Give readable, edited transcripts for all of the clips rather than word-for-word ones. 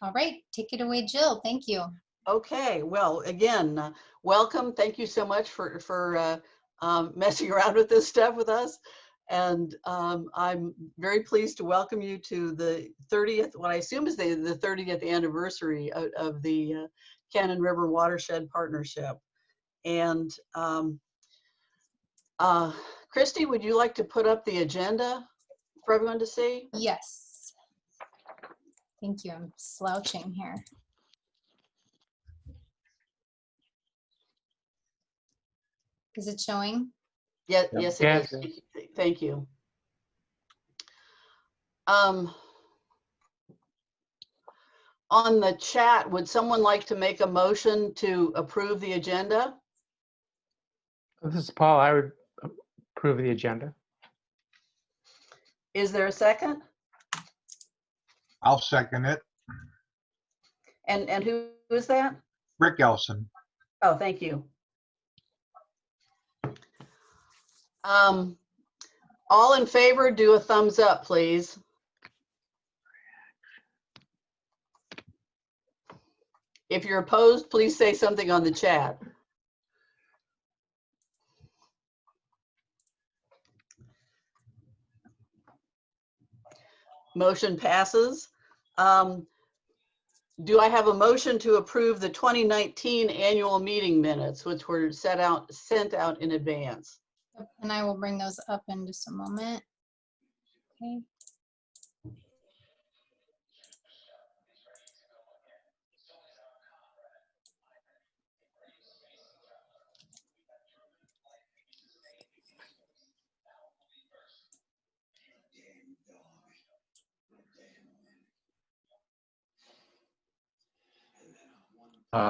All right, take it away, Jill. Thank you. Okay, well, again, welcome. Thank you so much for messing around with this stuff with us. And I'm very pleased to welcome you to the 30th, what I assume is the 30th anniversary of the Cannon River Watershed Partnership. And Christy, would you like to put up the agenda for everyone to see? Yes. Thank you. I'm slouching here. Is it showing? Yeah, yes, it is. Thank you. On the chat, would someone like to make a motion to approve the agenda? This is Paul. I would approve the agenda. Is there a second? I'll second it. And who is that? Rick Elson. Oh, thank you. All in favor, do a thumbs up, please. If you're opposed, please say something on the chat. Motion passes. Do I have a motion to approve the 2019 annual meeting minutes, which were sent out in advance? And I will bring those up in just a moment. Okay.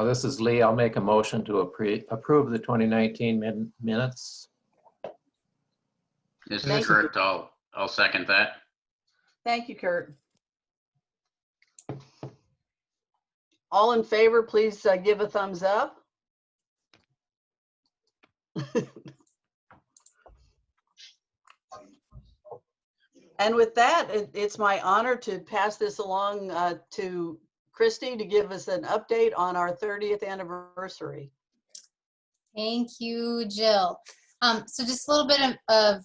This is Lee. I'll make a motion to approve the 2019 minutes. This Thank is you. Kurt. I'll second that. Thank you, Kurt. All in favor, please give a thumbs up. And with that, it's my honor to pass this along to Christy to give us an update on our 30th anniversary. Thank you, Jill. So just a little bit of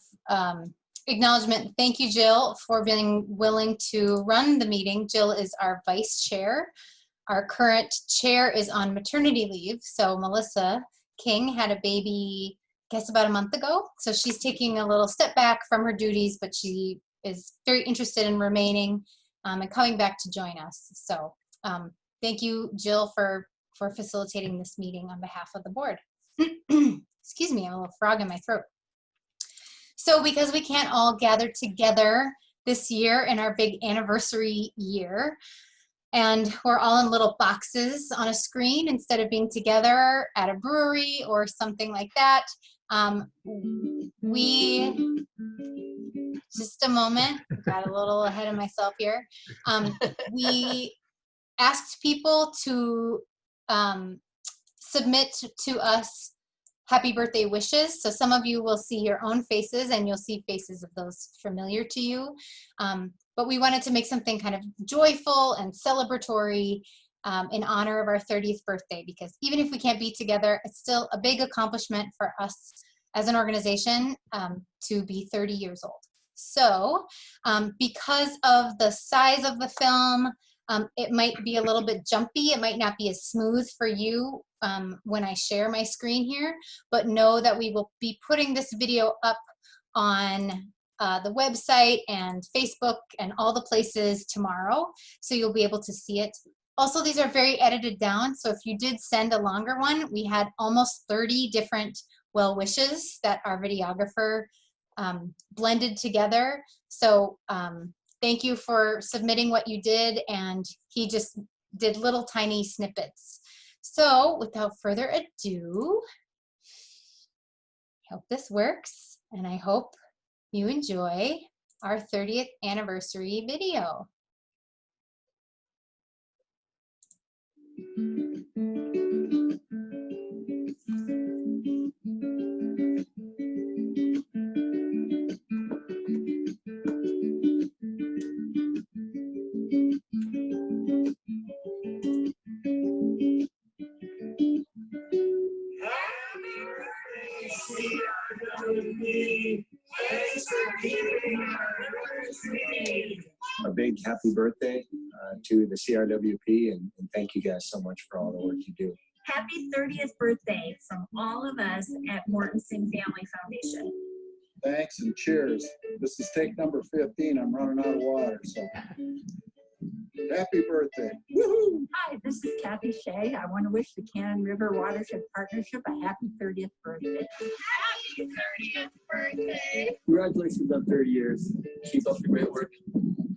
acknowledgement. Thank you, Jill, for being willing to run the meeting. Jill is our vice chair. Our current chair is on maternity leave. So Melissa King had a baby, I guess about a month ago. So she's taking a little step back from her duties, but she is very interested in remaining and coming back to join us. So thank you, Jill, for facilitating this meeting on behalf of the board. Excuse me, I have a little frog in my throat. So because we can't all gather together this year in our big anniversary year, and we're all in little boxes on a screen instead of being together at a brewery or something like that, just a moment, got a little ahead of myself here. We asked people to submit to us happy birthday wishes. So some of you will see your own faces and you'll see faces of those familiar to you. But we wanted to make something kind of joyful and celebratory in honor of our 30th birthday, because even if we can't be together, it's still a big accomplishment for us as an organization to be 30 years old. So because of the size of the film, it might be a little bit jumpy. It might not be as smooth for you when I share my screen here, but know that we will be putting this video up on the website and Facebook and all the places tomorrow, so you'll be able to see it. Also, these are very edited down, so if you did send a longer one, we had almost 30 different well wishes that our videographer blended together. So thank you for submitting what you did, and he just did little tiny snippets. So without further ado, I hope this works, and I hope you enjoy our 30th anniversary video. a big happy birthday to the CRWP, and thank you guys so much for all the work you do. Happy 30th birthday from all of us at Mortensen Family Foundation. Thanks and cheers. This is take number 15. I'm running out of water, so happy birthday. Woohoo! Hi, this is Kathy Shea. I want to wish the Cannon River Watershed Partnership a happy 30th birthday. Happy 30th birthday! Congratulations on 30 years. Keep up the great work.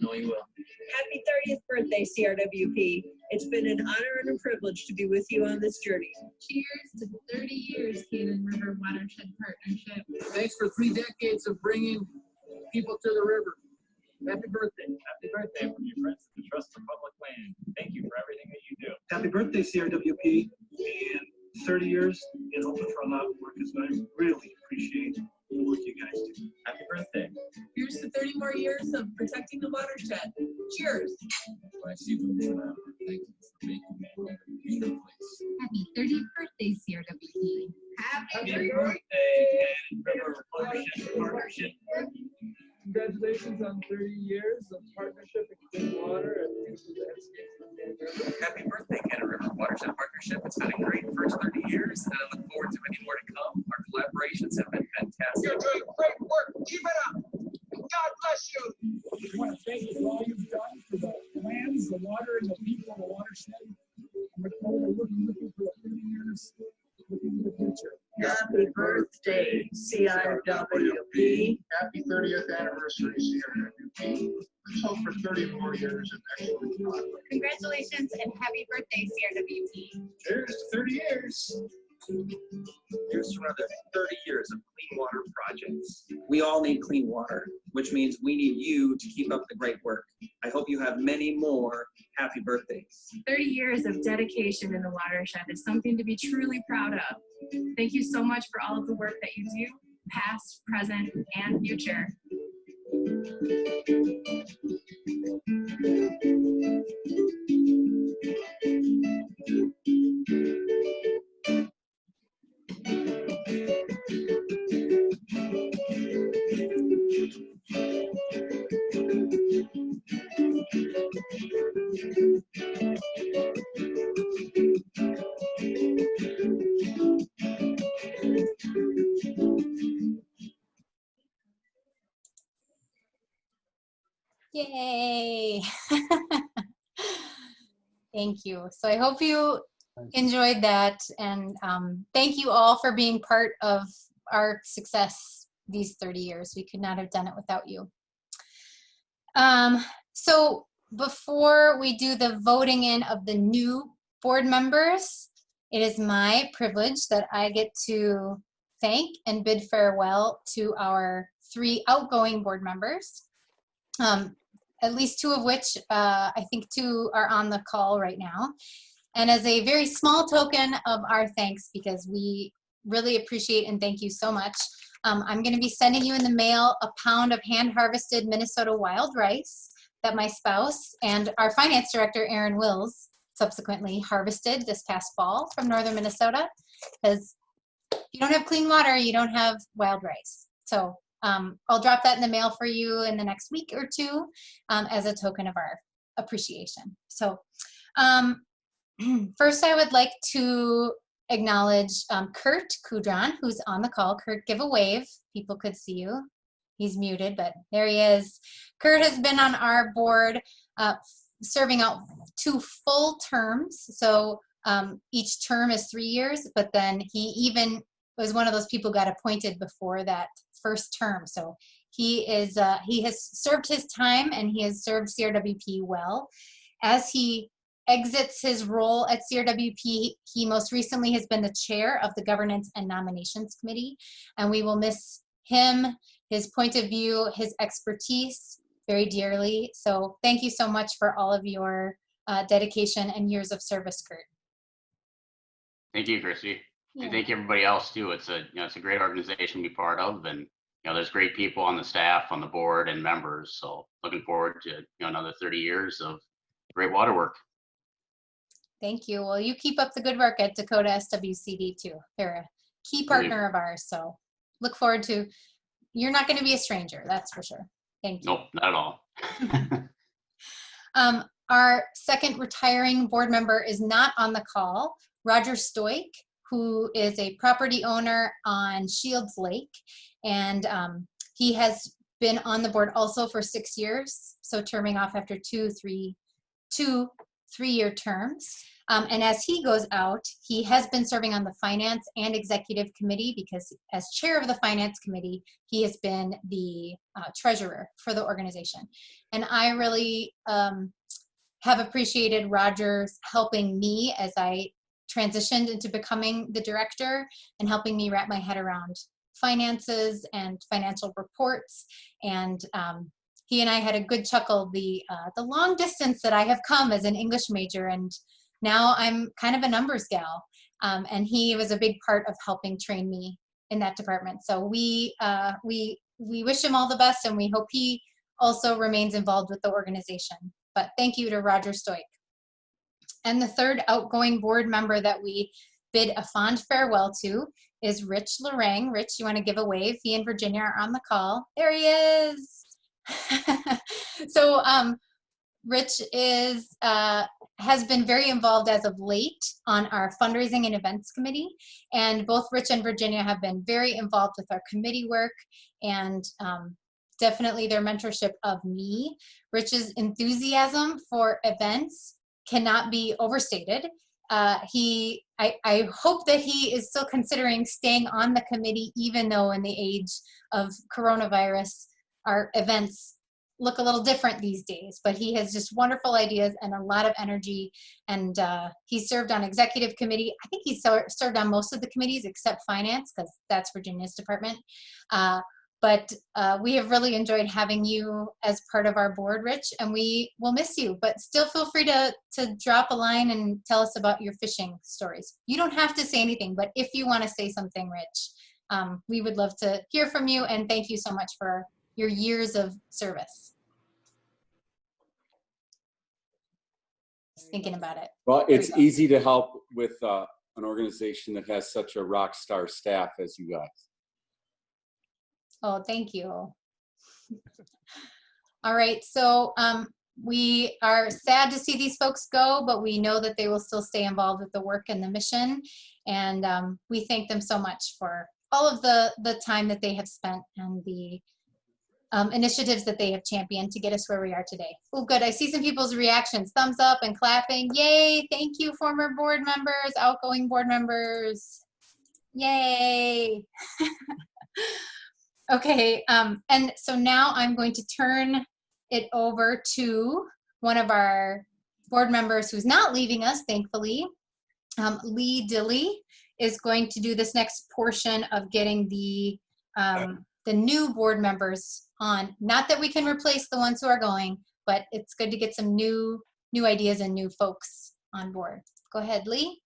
No, you will. Happy 30th birthday, CRWP. It's been an honor and a privilege to be with you on this journey. Cheers to 30 years, Cannon River Watershed Partnership. Thanks for 3 decades of bringing people to the river. Happy birthday. Happy birthday from your friends who trust the public land. Thank you for everything that you do. Happy birthday, CRWP, and 30 years and hoping for a lot of work, because I really appreciate the work you guys do. Happy birthday. Here's to 30 more years of protecting the watershed. Cheers. I see them around. Thank you for making the world a beautiful place. Happy 30th birthday, CRWP. Happy birthday, Cannon River Watershed Partnership. Congratulations on 30 years of partnership and clean water and beautiful landscapes in the Cannon River. Happy birthday, Cannon River Watershed Partnership. It's been a great first 30 years, and I look forward to many more to come. Our collaborations have been fantastic. You're doing great work. Keep it up. God bless you. I want to thank you for all you've done for the lands, the water, and the people of the watershed. I'm looking forward to for the 30 years, looking to the future. Happy birthday, CRWP. Happy 30th anniversary, CRWP. Let's hope for 30 more years of excellent progress. Congratulations and happy birthday, CRWP. Cheers to 30 years. Here's to another 30 years of clean water projects. We all need clean water, which means we need you to keep up the great work. I hope you have many more happy birthdays. 30 years of dedication in the watershed is something to be truly proud of. Thank you so much for all of the work that you do, past, present, and future. Yay. Thank you. So I hope you enjoyed that, and thank you all for being part of our success these 30 years. We could not have done it without you. So before we do the voting in of the new board members, it is my privilege that I get to thank and bid farewell to our 3 outgoing board members. At least 2 of which, I think 2 are on the call right now. And as a very small token of our thanks, because we really appreciate and thank you so much, I'm gonna be sending you in the mail a pound of hand-harvested Minnesota wild rice that my spouse and our finance director, Aaron Wills, subsequently harvested this past fall from northern Minnesota. Because if you don't have clean water, you don't have wild rice. So I'll drop that in the mail for you in the next week or 2 as a token of our appreciation. So first I would like to acknowledge Kurt Kudron, who's on the call. Kurt, give a wave. People could see you. He's muted, but there he is. Kurt has been on our board serving out 2 full terms. So each term is 3 years, but then he even was one of those people who got appointed before that first term. So he has served his time, and he has served CRWP well. As he exits his role at CRWP, he most recently has been the chair of the Governance and Nominations Committee, and we will miss him, his point of view, his expertise very dearly. So thank you so much for all of your dedication and years of service, Kurt. Thank you, Christy. And thank you everybody else too. It's a it's a great organization to be part of, and there's great people on the staff, on the board, and members. So looking forward to another 30 years of great water work. Thank you. Well, you keep up the good work at Dakota SWCD too. They're a key partner of ours. So look forward to. You're not going to be a stranger, that's for sure. Thank you. Nope, not at all. Our second retiring board member is not on the call, Roger Stoik, who is a property owner on Shields Lake. And he has been on the board also for 6 years, so terming off after two three-year terms. And as he goes out, he has been serving on the Finance and Executive Committee because as chair of the Finance Committee, he has been the treasurer for the organization. And I really have appreciated Roger's helping me as I transitioned into becoming the director and helping me wrap my head around finances and financial reports. And he and I had a good chuckle, the long distance that I have come as an English major, and now I'm kind of a numbers gal. And he was a big part of helping train me in that department. So we wish him all the best, and we hope he also remains involved with the organization. But thank you to Roger Stoik. And the third outgoing board member that we bid a fond farewell to is Rich Lorang. Rich, you want to give a wave? He and Virginia are on the call. There he is. So Rich has been very involved as of late on our fundraising and events committee. And both Rich and Virginia have been very involved with our committee work and definitely their mentorship of me. Rich's enthusiasm for events cannot be overstated. I hope that he is still considering staying on the committee, even though in the age of coronavirus, our events look a little different these days, but he has just wonderful ideas and a lot of energy. And he served on executive committee. I think he served on most of the committees except finance, because that's Virginia's department. But we have really enjoyed having you as part of our board, Rich, and we will miss you, but still feel free to drop a line and tell us about your fishing stories. You don't have to say anything, but if you want to say something, Rich, we would love to hear from you, and thank you so much for your years of service. Just thinking about it. Well, it's easy to help with an organization that has such a rock star staff as you guys. Oh, thank you. All right, so we are sad to see these folks go, but we know that they will still stay involved with the work and the mission. And we thank them so much for all of the time that they have spent and the initiatives that they have championed to get us where we are today. Oh, good. I see some people's reactions. Thumbs up and clapping. Yay. Thank you, former board members, outgoing board members. Yay. Okay. And so now I'm going to turn it over to one of our board members who's not leaving us, thankfully. Lee Dilly is going to do this next portion of getting the new board members on. Not that we can replace the ones who are going, but it's good to get some new ideas and new folks on board. Go ahead, Lee.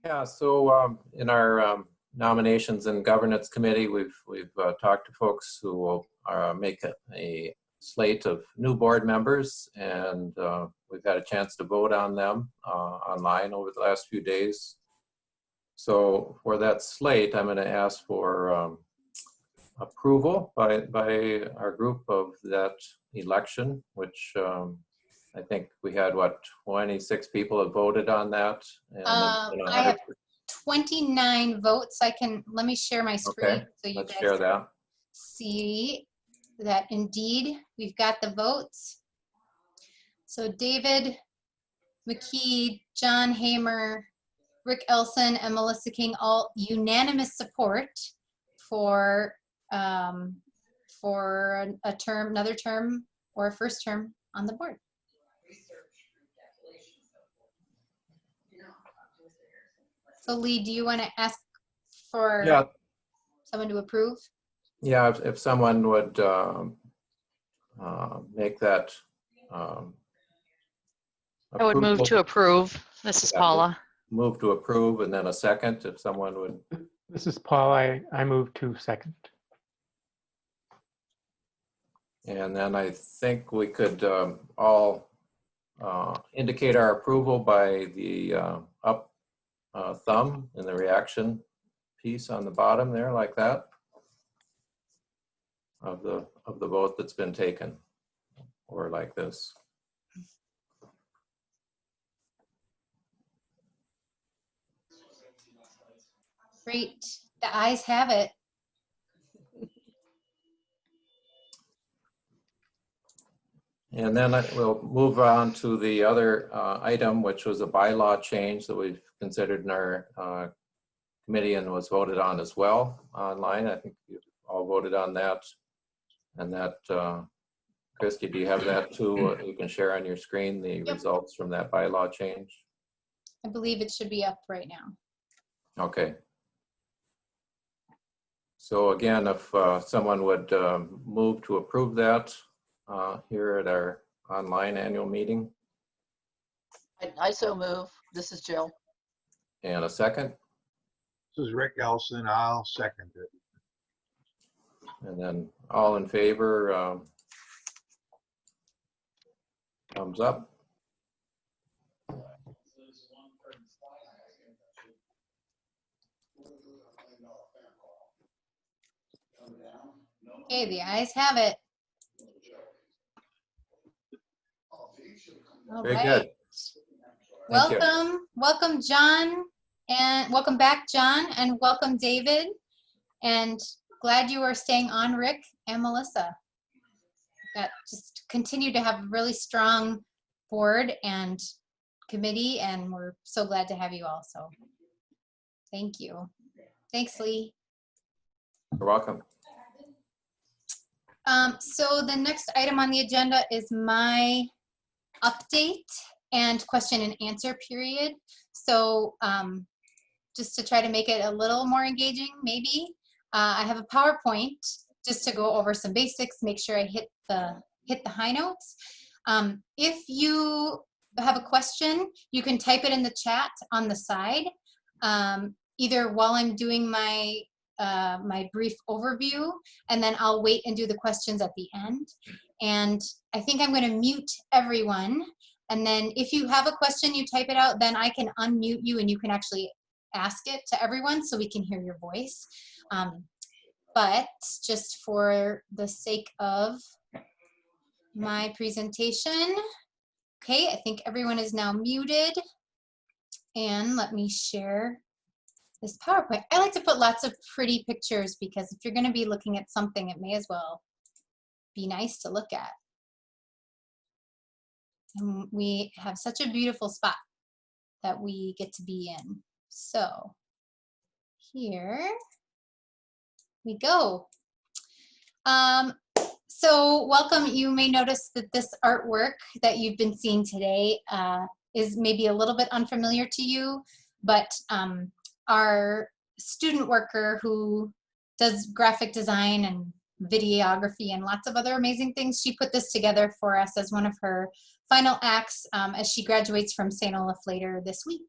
Yeah, so in our nominations and governance committee, we've talked to folks who will make a slate of new board members, and we've had a chance to vote on them online over the last few days. So for that slate, I'm going to ask for approval by our group of that election, which I think we had, what, 26 people have voted on that? And I have 29 votes. Let me share my screen. Okay, so you let's guys share that. See that indeed we've got the votes. So David McKee, John Hamer, Rick Elson, and Melissa King, all unanimous support for a term, another term, or a first term on the board. So Lee, do you want to ask for someone to approve? Yeah, if someone would make that. I would move to approve. This is Paula. Move to approve, and then a second, if someone would. This is Paul. I move to second. And then I think we could all indicate our approval by the up thumb in the reaction piece on the bottom there, like that, of the vote that's been taken, or like this. Great. The ayes have it. And then we'll move on to the other item, which was a bylaw change that we've considered in our committee and was voted on as well online. I think you all voted on that. And that, Christy, do you have that too? You can share on your screen the results from that bylaw change. I believe it should be up right now. Okay. So again, if someone would move to approve that here at our online annual meeting. I so move. This is Jill. And a second. This is Rick Elson. I'll second it. And then all in favor, thumbs up. Okay, the ayes have it. All Very right. good. Thank you. Welcome, John, and welcome back, John, and welcome, David. And glad you are staying on, Rick and Melissa. That just continue to have a really strong board and committee, and we're so glad to have you all. So thank you. Thanks, Lee. You're welcome. So the next item on the agenda is my update and question and answer period. So just to try to make it a little more engaging, maybe, I have a PowerPoint just to go over some basics, make sure I hit the high notes. If you have a question, you can type it in the chat on the side, either while I'm doing my my brief overview, and then I'll wait and do the questions at the end. And I think I'm going to mute everyone. And then if you have a question, you type it out, then I can unmute you and you can actually ask it to everyone so we can hear your voice. But just for the sake of my presentation, okay, I think everyone is now muted. And let me share this PowerPoint. I like to put lots of pretty pictures because if you're going to be looking at something, it may as well be nice to look at. And we have such a beautiful spot that we get to be in. So here we go. So welcome. You may notice that this artwork that you've been seeing today is maybe a little bit unfamiliar to you, but our student worker who does graphic design and videography and lots of other amazing things, she put this together for us as one of her final acts as she graduates from St. Olaf later this week.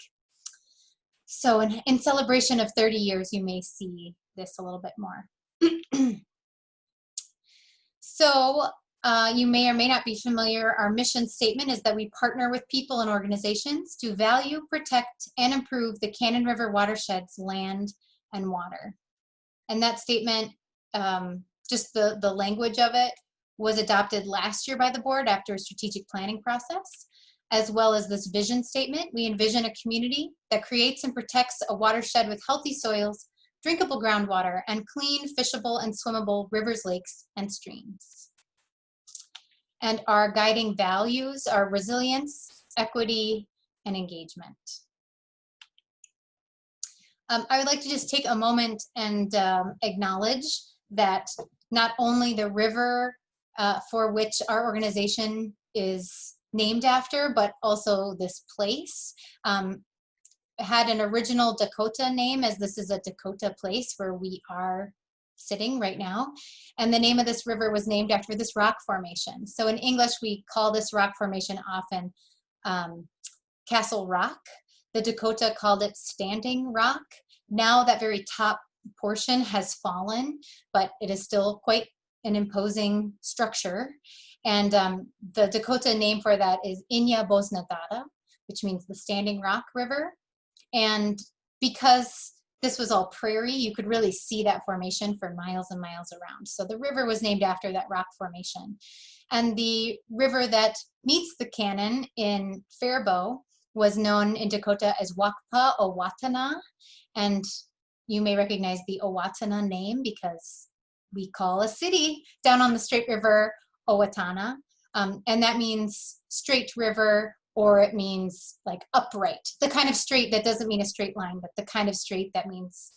So in celebration of 30 years, you may see this a little bit more. So you may or may not be familiar, our mission statement is that we partner with people and organizations to value, protect, and improve the Cannon River watershed's land and water. And that statement, just the language of it, was adopted last year by the board after a strategic planning process, as well as this vision statement. We envision a community that creates and protects a watershed with healthy soils, drinkable groundwater, and clean, fishable, and swimmable rivers, lakes, and streams. And our guiding values are resilience, equity, and engagement. I would like to just take a moment and acknowledge that not only the river for which our organization is named after, but also this place had an original Dakota name, as this is a Dakota place where we are sitting right now. And the name of this river was named after this rock formation. So in English, we call this rock formation often Castle Rock. The Dakota called it Standing Rock. Now that very top portion has fallen, but it is still quite an imposing structure. And the Dakota name for that is Inya Bosnadada, which means the Standing Rock River. And because this was all prairie, you could really see that formation for miles and miles around. So the river was named after that rock formation. And the river that meets the cannon in Faribault was known in Dakota as Wakpa Owatonna. And you may recognize the Owatonna name because we call a city down on the Straight River Owatonna. And that means straight river, or it means like upright. The kind of straight that doesn't mean a straight line, but the kind of straight that means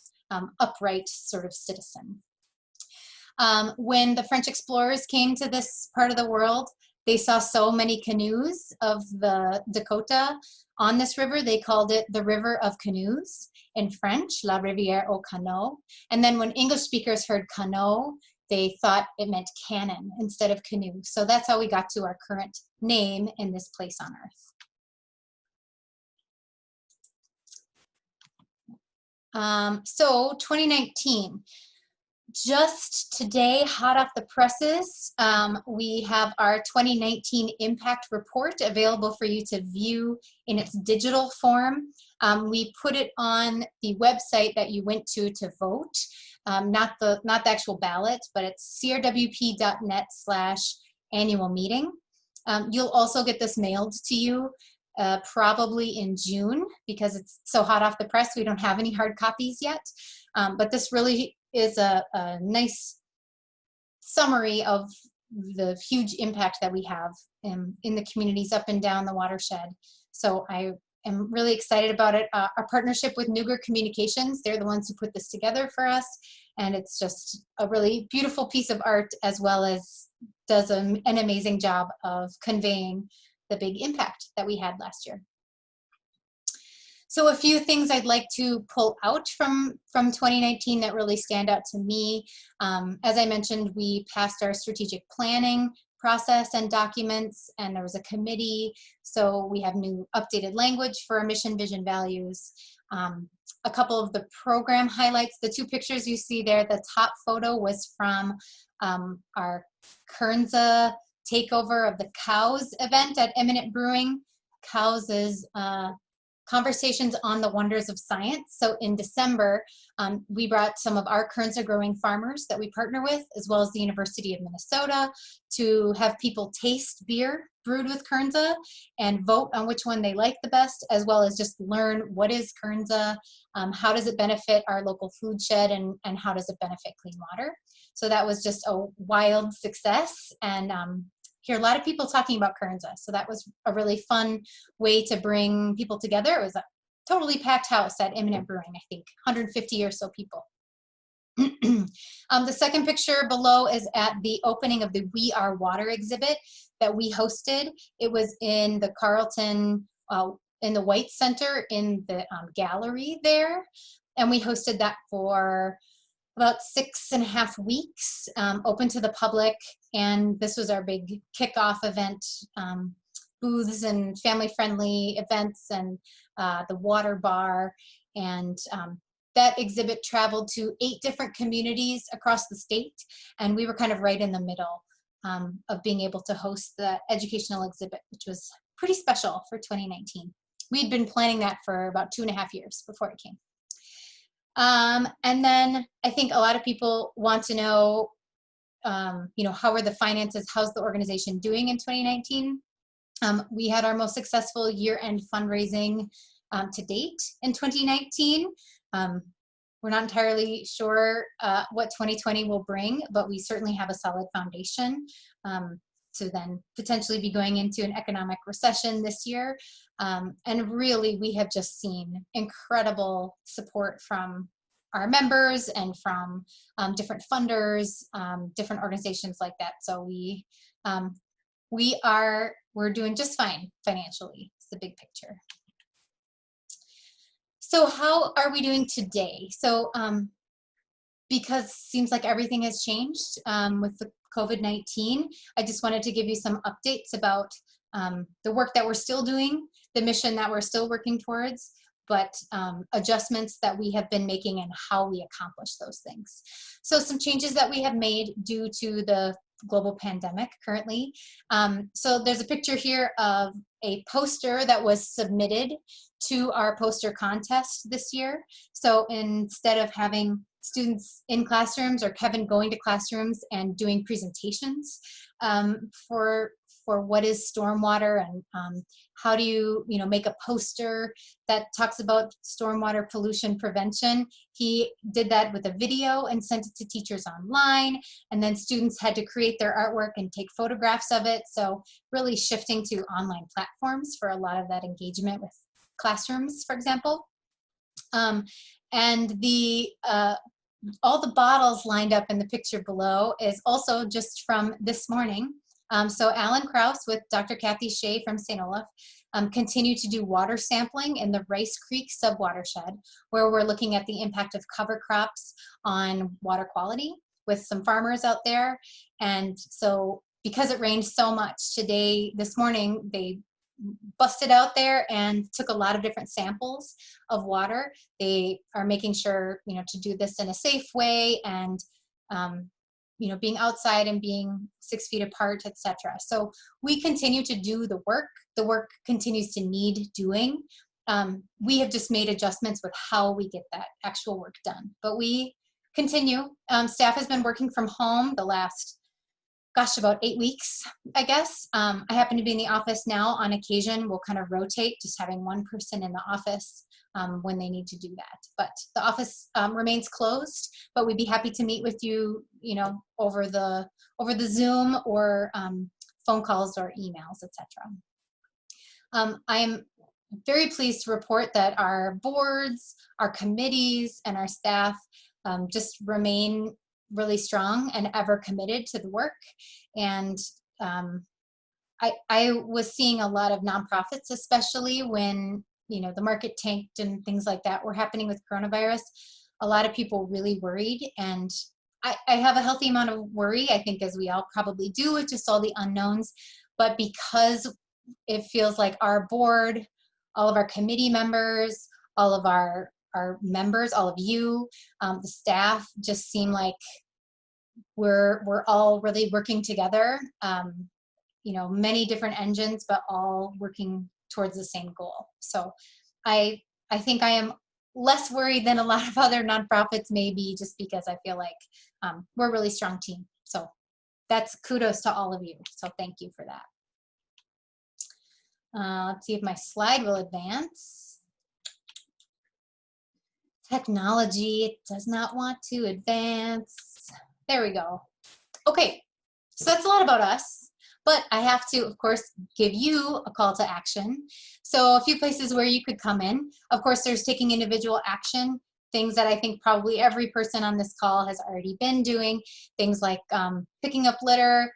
upright sort of citizen. When the French explorers came to this part of the world, they saw so many canoes of the Dakota on this river. They called it the River of Canoes in French, La Rivière aux Canots. And then when English speakers heard canot, they thought it meant cannon instead of canoe. So that's how we got to our current name in this place on Earth. So 2019. Just today, hot off the presses, we have our 2019 impact report available for you to view in its digital form. We put it on the website that you went to vote, not the actual ballot, but it's crwp.net/annual meeting. You'll also get this mailed to you probably in June, because it's so hot off the press, we don't have any hard copies yet. But this really is a nice summary of the huge impact that we have in the communities up and down the watershed. So I am really excited about it. Our partnership with Nuger Communications, they're the ones who put this together for us. And it's just a really beautiful piece of art, as well as does an amazing job of conveying the big impact that we had last year. So a few things I'd like to pull out from 2019 that really stand out to me. As I mentioned, we passed our strategic planning process and documents, and there was a committee. So we have new updated language for our mission, vision, values. A couple of the program highlights, the two pictures you see there, the top photo was from our Kernza takeover of the Cows event at Eminent Brewing. Cows is Conversations on the Wonders of Science. So in December, we brought some of our Kernza growing farmers that we partner with, as well as the University of Minnesota, to have people taste beer brewed with Kernza and vote on which one they like the best, as well as just learn what is Kernza, how does it benefit our local food shed, and how does it benefit clean water. So that was just a wild success, and hear a lot of people talking about Kernza. So that was a really fun way to bring people together. It was a totally packed house at Eminent Brewing, I think, 150 or so people. The second picture below is at the opening of the We Are Water exhibit that we hosted. It was in the Carlton, in the White Center in the gallery there. And we hosted that for about 6.5 weeks, open to the public. And this was our big kickoff event, booths and family-friendly events, and the water bar. And that exhibit traveled to 8 different communities across the state. And we were kind of right in the middle of being able to host the educational exhibit, which was pretty special for 2019. We'd been planning that for about 2.5 years before it came. And then I think a lot of people want to know, how are the finances, how's the organization doing in 2019? We had our most successful year-end fundraising to date in 2019. We're not entirely sure what 2020 will bring, but we certainly have a solid foundation to then potentially be going into an economic recession this year. And really, we have just seen incredible support from our members and from different funders, different organizations like that. So we're doing just fine financially. It's the big picture. So how are we doing today? So because it seems like everything has changed with the COVID-19, I just wanted to give you some updates about the work that we're still doing, the mission that we're still working towards, but adjustments that we have been making and how we accomplish those things. So some changes that we have made due to the global pandemic currently. So there's a picture here of a poster that was submitted to our poster contest this year. So instead of having students in classrooms or Kevin going to classrooms and doing presentations, for what is stormwater and how do you make a poster that talks about stormwater pollution prevention. He did that with a video and sent it to teachers online, and then students had to create their artwork and take photographs of it. So really shifting to online platforms for a lot of that engagement with classrooms, for example. And the all the bottles lined up in the picture below is also just from this morning. So Alan Krause with Dr. Kathy Shea from St. Olaf continue to do water sampling in the Rice Creek subwatershed, where we're looking at the impact of cover crops on water quality with some farmers out there. And so because it rained so much this morning, they busted out there and took a lot of different samples of water. They are making sure, to do this in a safe way and, being outside and being 6 feet apart, etc. So we continue to do the work. The work continues to need doing. We have just made adjustments with how we get that actual work done, but we continue. Staff has been working from home the last about 8 weeks, I guess. I happen to be in the office now. On occasion, we'll kind of rotate, just having one person in the office when they need to do that. But the office remains closed, but we'd be happy to meet with you, over the Zoom or phone calls or emails, etc. I am very pleased to report that our boards, our committees, and our staff just remain really strong and ever committed to the work. And I was seeing a lot of nonprofits, especially when the market tanked and things like that were happening with coronavirus. A lot of people really worried, and I have a healthy amount of worry, I think, as we all probably do, with just all the unknowns. But because it feels like our board, all of our committee members, all of our members, all of you, the staff, just seem like we're all really working together. Many different engines, but all working towards the same goal. So I think I am less worried than a lot of other nonprofits maybe, just because I feel like we're a really strong team. So that's kudos to all of you. So thank you for that. Let's see if my slide will advance. Technology, it does not want to advance. There we go. Okay, so that's a lot about us, but I have to, of course, give you a call to action. So a few places where you could come in. Of course, there's taking individual action, things that I think probably every person on this call has already been doing, things like picking up litter,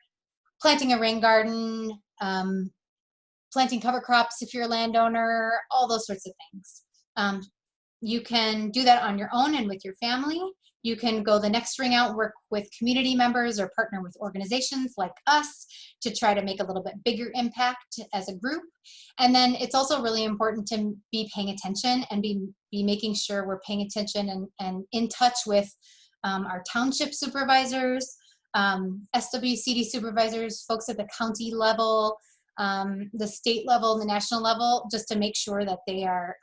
planting a rain garden, planting cover crops if you're a landowner, all those sorts of things. You can do that on your own and with your family. You can go the next ring out, work with community members or partner with organizations like us to try to make a little bit bigger impact as a group. And then it's also really important to be paying attention and be making sure we're paying attention and in touch with our township supervisors, SWCD supervisors, folks at the county level, the state level, the national level, just to make sure that they are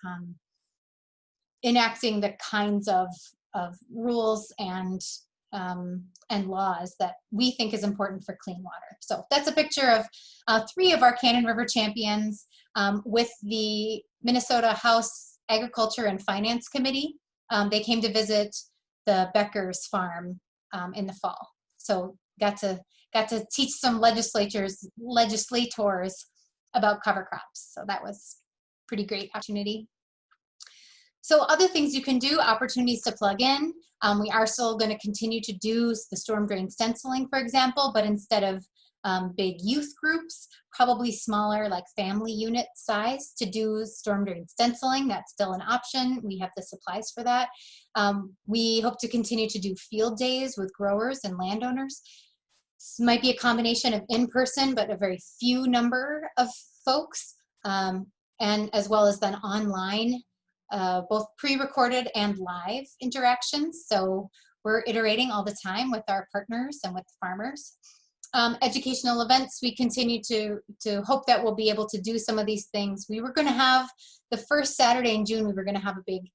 enacting the kinds of rules and laws that we think is important for clean water. So that's a picture of 3 of our Cannon River champions with the Minnesota House Agriculture and Finance Committee. They came to visit the Becker's farm in the fall. So got to teach some legislators about cover crops. So that was pretty great opportunity. So other things you can do, opportunities to plug in. We are still going to continue to do the storm drain stenciling, for example, but instead of big youth groups, probably smaller, like family unit size to do storm drain stenciling. That's still an option. We have the supplies for that. We hope to continue to do field days with growers and landowners. This might be a combination of in-person, but a very few number of folks, and as well as then online, both pre-recorded and live interactions. So we're iterating all the time with our partners and with the farmers. Educational events, we continue to hope that we'll be able to do some of these things. We were going to have the first Saturday in June, we were going to have a big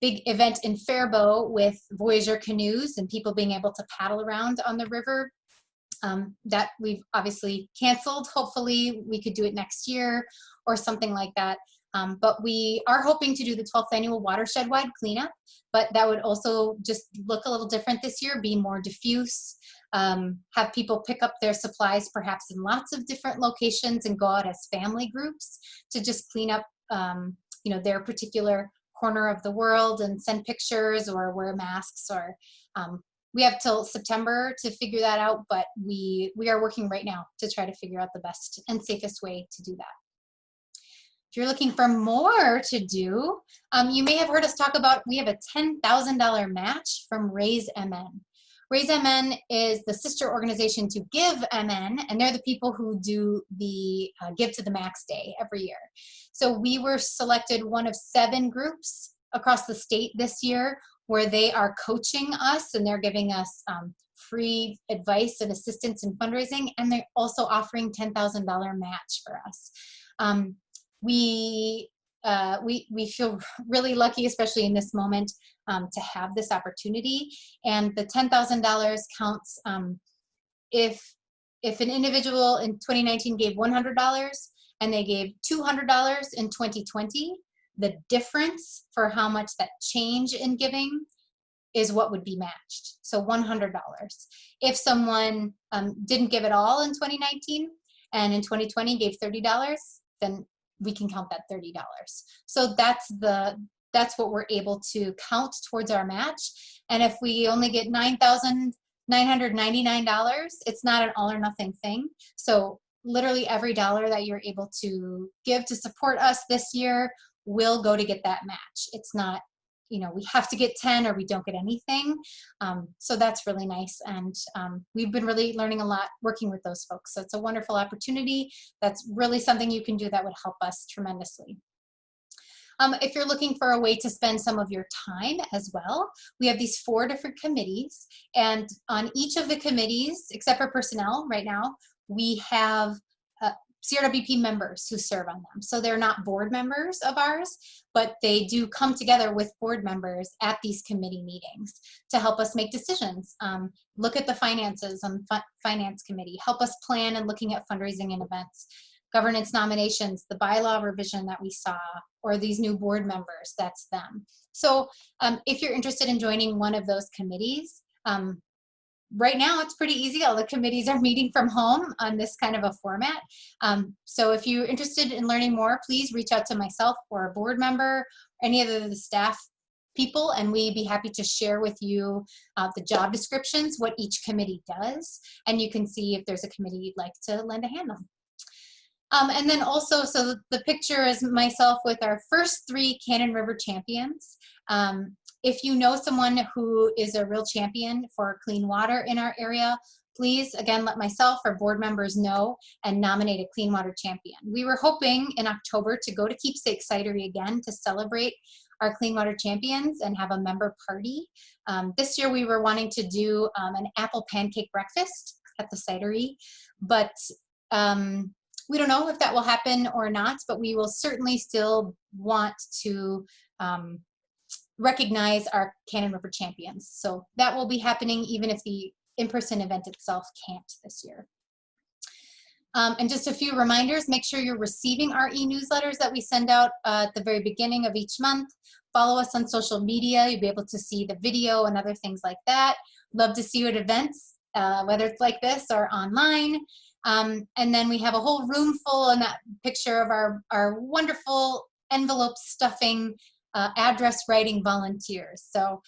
event in Faribault with Voyager canoes and people being able to paddle around on the river. that we've obviously canceled. Hopefully we could do it next year or something like that. But we are hoping to do the 12th annual Watershed-wide cleanup, but that would also just look a little different this year, be more diffuse, have people pick up their supplies perhaps in lots of different locations and go out as family groups to just clean up you know, their particular corner of the world and send pictures or wear masks. Or we have till September to figure that out, but we are working right now to try to figure out the best and safest way to do that. If you're looking for more to do, you may have heard us talk about, we have a $10,000 match from Raise MN. Raise MN is the sister organization to Give MN, and they're the people who do the Give to the Max Day every year. So we were selected one of 7 groups across the state this year where they are coaching us and they're giving us free advice and assistance in fundraising, and they're also offering $10,000 match for us. We feel really lucky, especially in this moment, to have this opportunity. And the $10,000 counts if an individual in 2019 gave $100 and they gave $200 in 2020, the difference for how much that change in giving is what would be matched. So $100. If someone didn't give it all in 2019 and in 2020 gave $30, then we can count that $30. So that's what we're able to count towards our match. And if we only get $9,999, it's not an all or nothing thing. So literally every dollar that you're able to give to support us this year will go to get that match. It's not, you know, we have to get 10 or we don't get anything. So that's really nice. And we've been really learning a lot working with those folks. So it's a wonderful opportunity. That's really something you can do that would help us tremendously. If you're looking for a way to spend some of your time as well, we have these 4 different committees. And on each of the committees, except for personnel right now, we have CRWP members who serve on them. So they're not board members of ours, but they do come together with board members at these committee meetings to help us make decisions, look at the finances on finance committee, help us plan and looking at fundraising and events, governance nominations, the bylaw revision that we saw, or these new board members, that's them. So if you're interested in joining one of those committees, right now it's pretty easy. All the committees are meeting from home on this kind of a format. So if you're interested in learning more, please reach out to myself or a board member, or any of the staff people, and we'd be happy to share with you the job descriptions, what each committee does, and you can see if there's a committee you'd like to lend a hand on. And then also, so the picture is myself with our first 3 Cannon River champions. If you know someone who is a real champion for clean water in our area, please, again, let myself or board members know and nominate a clean water champion. We were hoping in October to go to Keepsake Cidery again to celebrate our clean water champions and have a member party. This year we were wanting to do an apple pancake breakfast at the cidery, but we don't know if that will happen or not, but we will certainly still want to recognize our Cannon River champions. So that will be happening even if the in-person event itself can't this year. And just a few reminders, make sure you're receiving our e-newsletters that we send out at the very beginning of each month. Follow us on social media. You'll be able to see the video and other things like that. Love to see you at events, whether it's like this or online. And then we have a whole room full in that picture of our wonderful envelope stuffing, address writing volunteers. So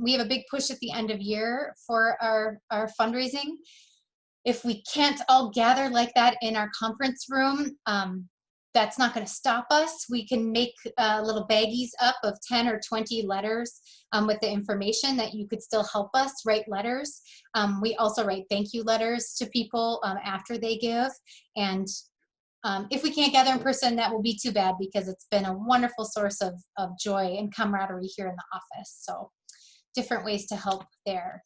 we have a big push at the end of year for our fundraising. If we can't all gather like that in our conference room, that's not going to stop us. We can make little baggies up of 10 or 20 letters with the information that you could still help us write letters. We also write thank you letters to people after they give. And if we can't gather in person, that will be too bad because it's been a wonderful source of joy and camaraderie here in the office. So different ways to help there.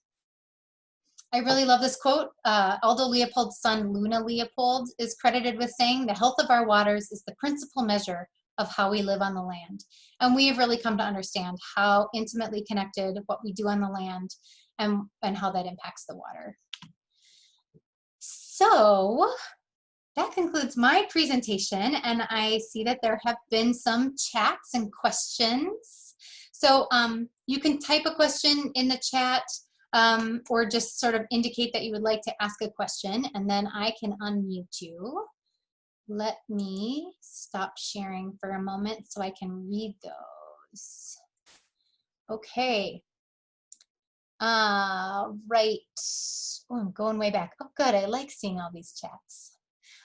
I really love this quote. Aldo Leopold's son, Luna Leopold, is credited with saying, "The health of our waters is the principal measure of how we live on the land." And we have really come to understand how intimately connected what we do on the land and how that impacts the water. So that concludes my presentation, and I see that there have been some chats and questions. So you can type a question in the chat or just sort of indicate that you would like to ask a question, and then I can unmute you. Let me stop sharing for a moment so I can read those. Okay. Right. Oh, I'm going way back. Oh, good. I like seeing all these chats.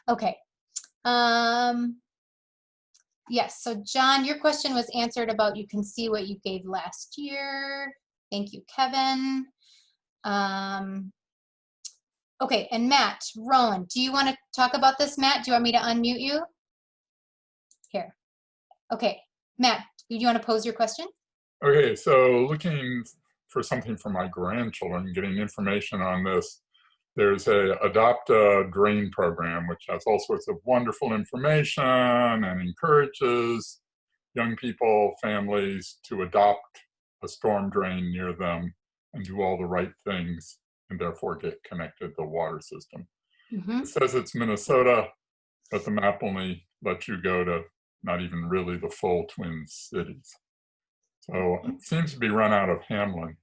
Okay. Yes. So John, your question was answered about you can see what you gave last year. Thank you, Kevin. Okay. And Matt, Rowan, do you want to talk about this, Matt? Do you want me to unmute you? Here. Okay. Matt, do you want to pose your question? Okay. So looking for something for my grandchildren, getting information on this. There's a Adopt a Drain program, which has all sorts of wonderful information and encourages young people, families to adopt a storm drain near them and do all the right things and therefore get connected to the water system. It says it's Minnesota, but the map only lets you go to not even really the full Twin Cities. So it seems to be run out of Hamlin.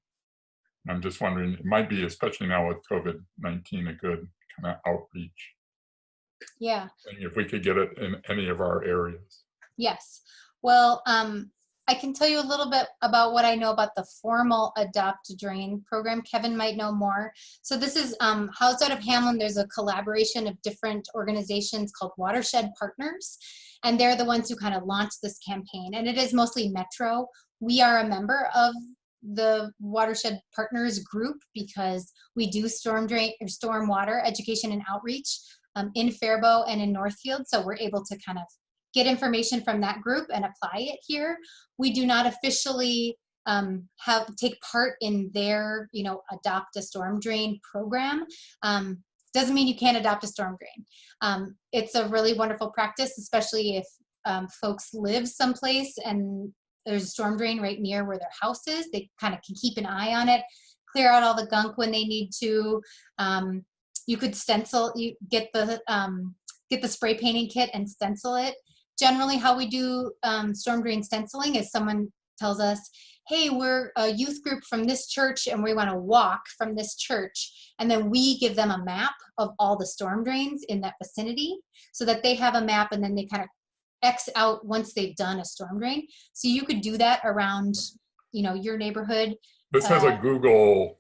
I'm just wondering, it might be, especially now with COVID-19, a good kind of outreach. Yeah. If we could get it in any of our areas. Yes. Well, I can tell you a little bit about what I know about the formal Adopt a Drain program. Kevin might know more. So this is housed out of Hamlin. There's a collaboration of different organizations called Watershed Partners, and they're the ones who kind of launched this campaign. And it is mostly Metro. We are a member of the Watershed Partners group because we do storm drain or storm water education and outreach in Faribault and in Northfield. So we're able to kind of get information from that group and apply it here. We do not officially take part in their, adopt a storm drain program. Doesn't mean you can't adopt a storm drain. It's a really wonderful practice, especially if folks live someplace and there's a storm drain right near where their house is. They kind of can keep an eye on it, clear out all the gunk when they need to. You could stencil, you get the spray painting kit and stencil it. Generally how we do storm drain stenciling is someone tells us, hey, we're a youth group from this church and we want to walk from this church. And then we give them a map of all the storm drains in that vicinity so that they have a map, and then they kind of X out once they've done a storm drain. So you could do that around, your neighborhood. This has a Google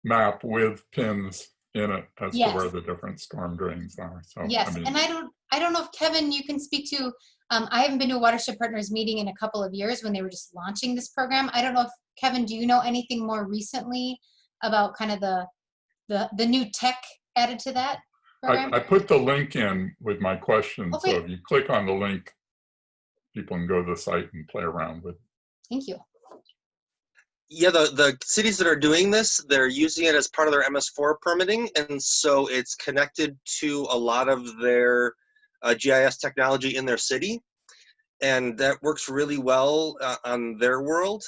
map with pins in it as to where the different storm drains are. So yes, and I don't know if Kevin, you can speak to. I haven't been to a Watershed Partners meeting in a couple of years when they were just launching this program. I don't know if Kevin, do you know anything more recently about kind of the new tech added to that program? I put the link in with my question. Okay. So if you click on the link, people can go to the site and play around with it. Thank you. Yeah, the cities that are doing this, they're using it as part of their MS4 permitting, and so it's connected to a lot of their GIS technology in their city, and that works really well on their world.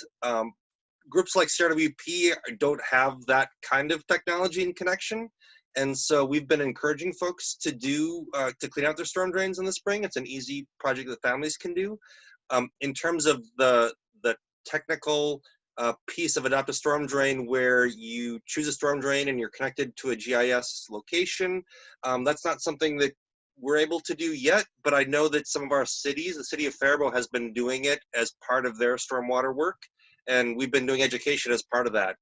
Groups like CRWP don't have that kind of technology and connection, and so we've been encouraging folks to clean out their storm drains in the spring. It's an easy project that families can do. In terms of the technical piece of Adopt a Storm Drain where you choose a storm drain and you're connected to a GIS location, that's not something that we're able to do yet, but I know that some of our cities, the city of Faribault has been doing it as part of their stormwater work, and we've been doing education as part of that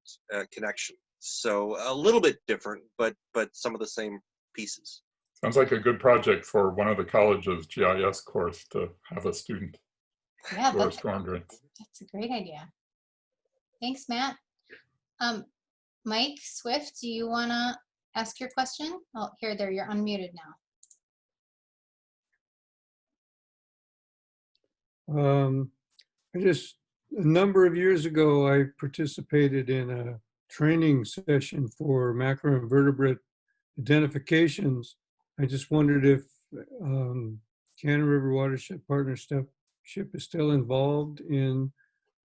connection. So a little bit different, but some of the same pieces. Sounds like a good project for one of the college's GIS course to have a student do our storm drains. That's a great idea. Thanks, Matt. Mike Swift, do you want to ask your question? Oh, there, you're unmuted now. A number of years ago, I participated in a training session for macroinvertebrate identifications. I just wondered if Cannon River Watershed Partnership is still involved in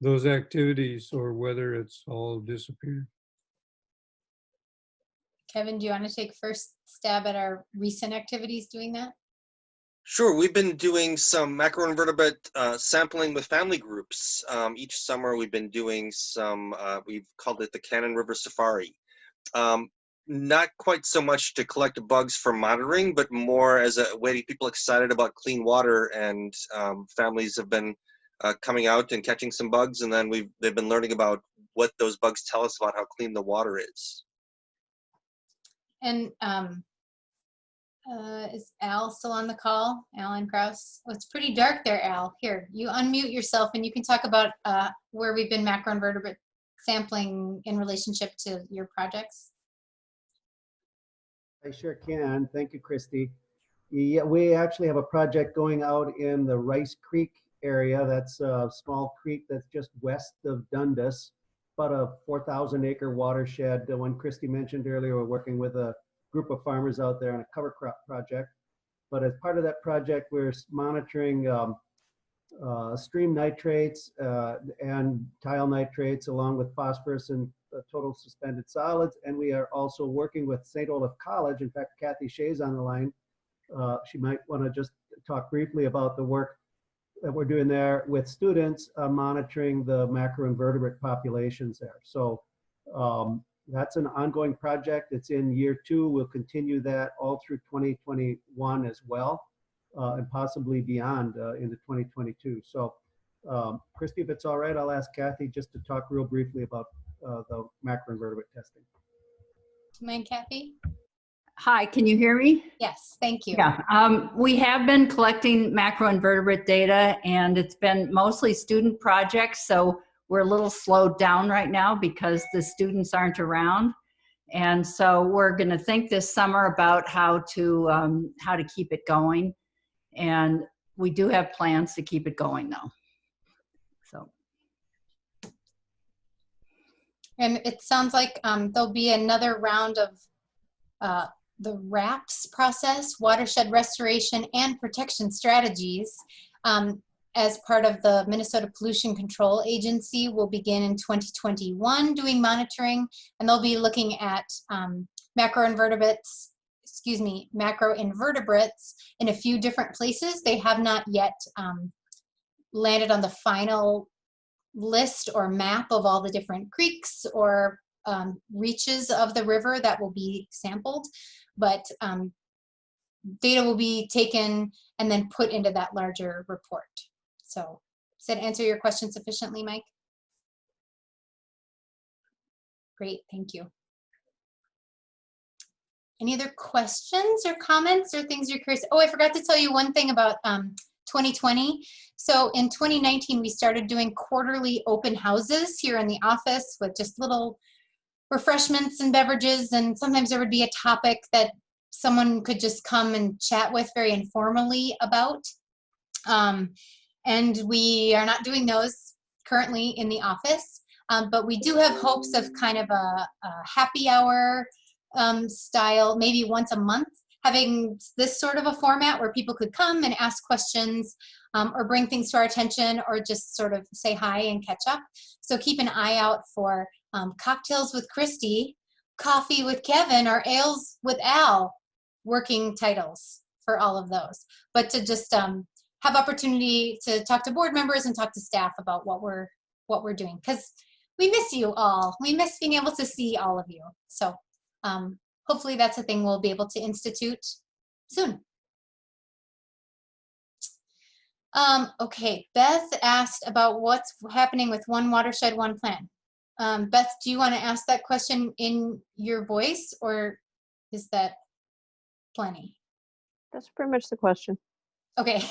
those activities or whether it's all disappeared. Kevin, do you want to take first stab at our recent activities doing that? Sure, we've been doing some macroinvertebrate sampling with family groups. Each summer we've been doing some, we've called it the Cannon River Safari. Not quite so much to collect bugs for monitoring, but more as a way to get people excited about clean water, and families have been coming out and catching some bugs, and then they've been learning about what those bugs tell us about how clean the water is. And is Al still on the call? Alan Krause? Oh, it's pretty dark there, Al. Here, you unmute yourself and you can talk about where we've been macroinvertebrate sampling in relationship to your projects. I sure can. Thank you, Christy. Yeah, we actually have a project going out in the Rice Creek area. That's a small creek that's just west of Dundas, about a 4,000 acre watershed. The one Christy mentioned earlier, we're working with a group of farmers out there on a cover crop project. But as part of that project, we're monitoring stream nitrates and tile nitrates, along with phosphorus and total suspended solids. And we are also working with St. Olaf College. In fact, Kathy Shea's on the line. She might want to just talk briefly about the work that we're doing there with students monitoring the macroinvertebrate populations there. So that's an ongoing project. It's in year 2. We'll continue that all through 2021 as well, and possibly beyond into 2022. So Christy, if it's all right, I'll ask Kathy just to talk real briefly about the macroinvertebrate testing. Do you mind, Kathy? Hi, can you hear me? Yes, thank you. Yeah, we have been collecting macroinvertebrate data, and it's been mostly student projects, so we're a little slowed down right now because the students aren't around. And so we're going to think this summer about how to keep it going. And we do have plans to keep it going though. So. And it sounds like there'll be another round of the WRAPS process, Watershed Restoration and Protection Strategies, as part of the Minnesota Pollution Control Agency. Will begin in 2021 doing monitoring, and they'll be looking at macroinvertebrates in a few different places. They have not yet landed on the final list or map of all the different creeks or reaches of the river that will be sampled, but data will be taken and then put into that larger report. So does that answer your question sufficiently, Mike? Great, thank you. Any other questions or comments or things you're curious? Oh, I forgot to tell you one thing about 2020. So in 2019, we started doing quarterly open houses here in the office with just little refreshments and beverages, and sometimes there would be a topic that someone could just come and chat with very informally about. And we are not doing those currently in the office, but we do have hopes of kind of a happy hour style, maybe once a month, having this sort of a format where people could come and ask questions or bring things to our attention or just sort of say hi and catch up. So keep an eye out for Cocktails with Christy, Coffee with Kevin, or Ales with Al, working titles for all of those. But to just have opportunity to talk to board members and talk to staff about what we're doing, because we miss you all. We miss being able to see all of you. So hopefully that's a thing we'll be able to institute soon. Okay, Beth asked about what's happening with One Watershed, One Plan. Beth, do you want to ask that question in your voice, or is that plenty? That's pretty much the question. Okay.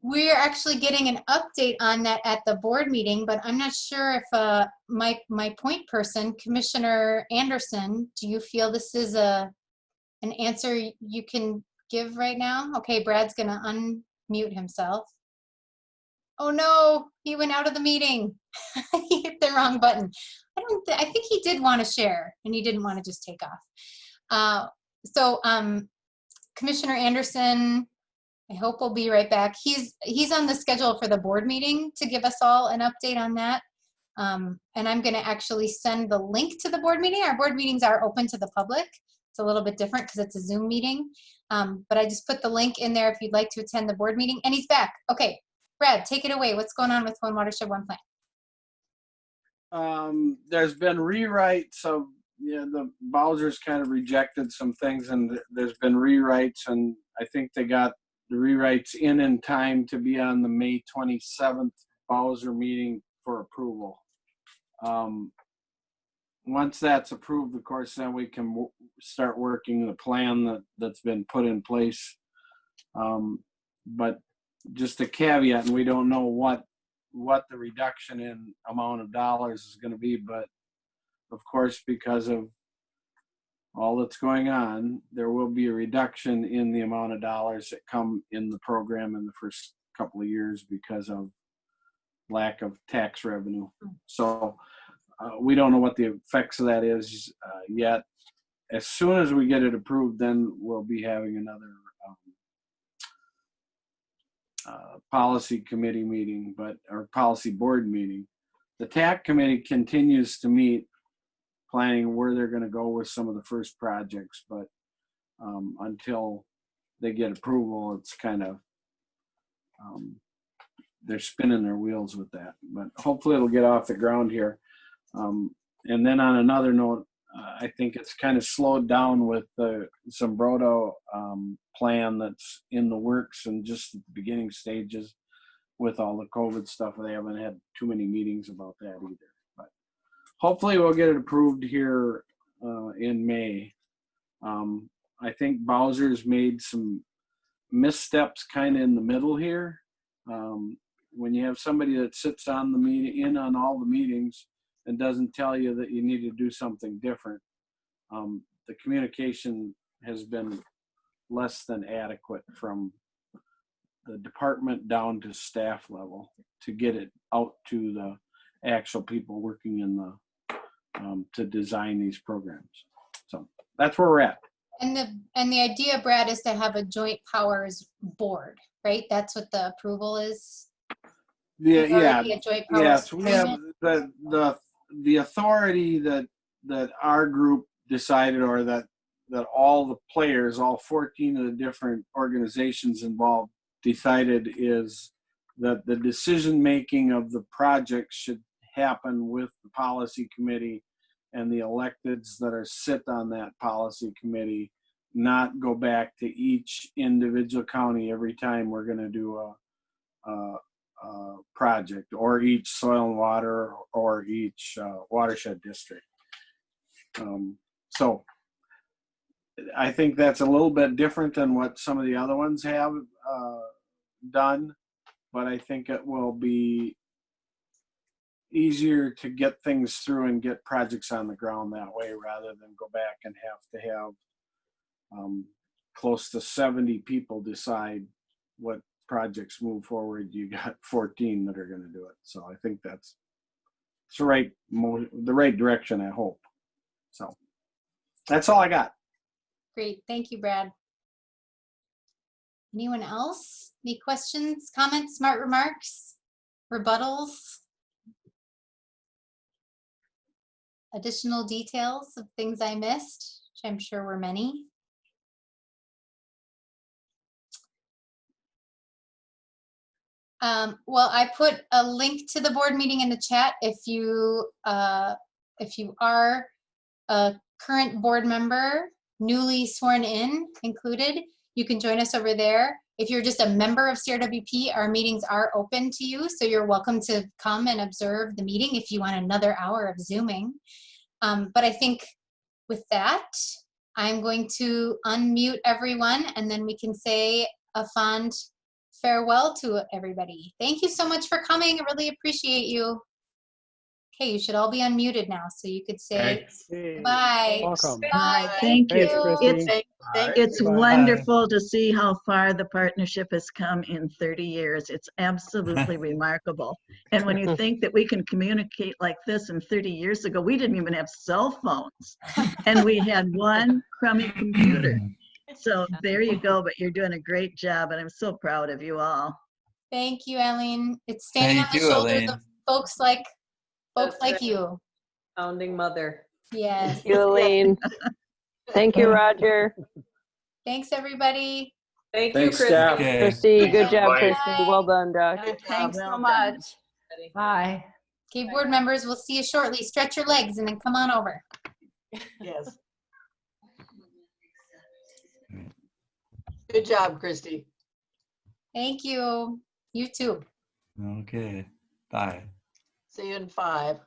We're actually getting an update on that at the board meeting, but I'm not sure if my point person, Commissioner Anderson, do you feel this is an answer you can give right now? Okay, Brad's gonna unmute himself. Oh no, he went out of the meeting. He hit the wrong button. I think he did want to share and he didn't want to just take off. Commissioner Anderson, I hope we'll be right back. He's on the schedule for the board meeting to give us all an update on that. And I'm going to actually send the link to the board meeting. Our board meetings are open to the public. It's a little bit different because it's a Zoom meeting. But I just put the link in there if you'd like to attend the board meeting. And he's back. Okay, Brad, take it away. What's going on with One Watershed, One Plan? There's been rewrites of, the Bowser's kind of rejected some things, and there's been rewrites, and I think they got the rewrites in time to be on the May 27th Bowser meeting for approval. Once that's approved, of course, then we can start working the plan that's been put in place. But just a caveat, and we don't know what the reduction in amount of dollars is going to be, but of course, because of all that's going on, there will be a reduction in the amount of dollars that come in the program in the first couple of years because of lack of tax revenue. So we don't know what the effects of that is yet. As soon as we get it approved, then we'll be having another policy committee meeting, or policy board meeting. The TAC committee continues to meet, planning where they're going to go with some of the first projects, but until they get approval, it's kind of they're spinning their wheels with that. But hopefully it'll get off the ground here. And then on another note, I think it's kind of slowed down with the Zambrodo plan that's in the works and just at the beginning stages with all the COVID stuff. They haven't had too many meetings about that either. But hopefully we'll get it approved here in May. I think Bowser's made some missteps kind of in the middle here. When you have somebody that sits on the meeting, on all the meetings, and doesn't tell you that you need to do something different, the communication has been less than adequate from the department down to staff level to get it out to the actual people working in the to design these programs. So that's where we're at. And the idea, Brad, is to have a joint powers board, right? That's what the approval is. Yeah. A joint powers Yes, we have agreement. the authority that our group decided, or that all the players, all 14 of the different organizations involved decided, is that the decision making of the project should happen with the policy committee and the electeds that are sit on that policy committee, not go back to each individual county every time we're going to do a project, or each soil and water, or each watershed district. So I think that's a little bit different than what some of the other ones have done, but I think it will be easier to get things through and get projects on the ground that way, rather than go back and have close to 70 people decide what projects move forward. You got 14 that are going to do it. So I think it's the right direction, I hope. So that's all I got. Great. Thank you, Brad. Anyone else? Any questions, comments, smart remarks, rebuttals? Additional details of things I missed, which I'm sure were many. Well, I put a link to the board meeting in the chat. If you are a current board member, newly sworn in included, you can join us over there. If you're just a member of CRWP, our meetings are open to you, so you're welcome to come and observe the meeting if you want another hour of Zooming. But I think with that, I'm going to unmute everyone, and then we can say a fond farewell to everybody. Thank you so much for coming. I really appreciate you. Okay, you should all be unmuted now, so you could say bye. Welcome. Bye. Thank Thank you. you. It's It's wonderful to see how far the partnership has come in 30 years. It's absolutely remarkable. And when you think that we can communicate like this, and 30 years ago, we didn't even have cell phones. And we had one crummy computer. So there you go, but you're doing a great job, and I'm so proud of you all. Thank you, Eileen. It's standing on Thank the you, shoulders Elaine. of folks like folks like you. Founding mother. Yes. Thank you, Elaine. Thank you, Roger. Thanks, everybody. Thank Thanks, staff. Christy, good job, Bye. Christy. Well done, Josh. Thanks Well so done. much. Bye. Okay, board members, we'll see you shortly. Stretch your legs and then come on over. Yes. Good job, Christy. Thank you. You too. Okay. Bye. See you in 5.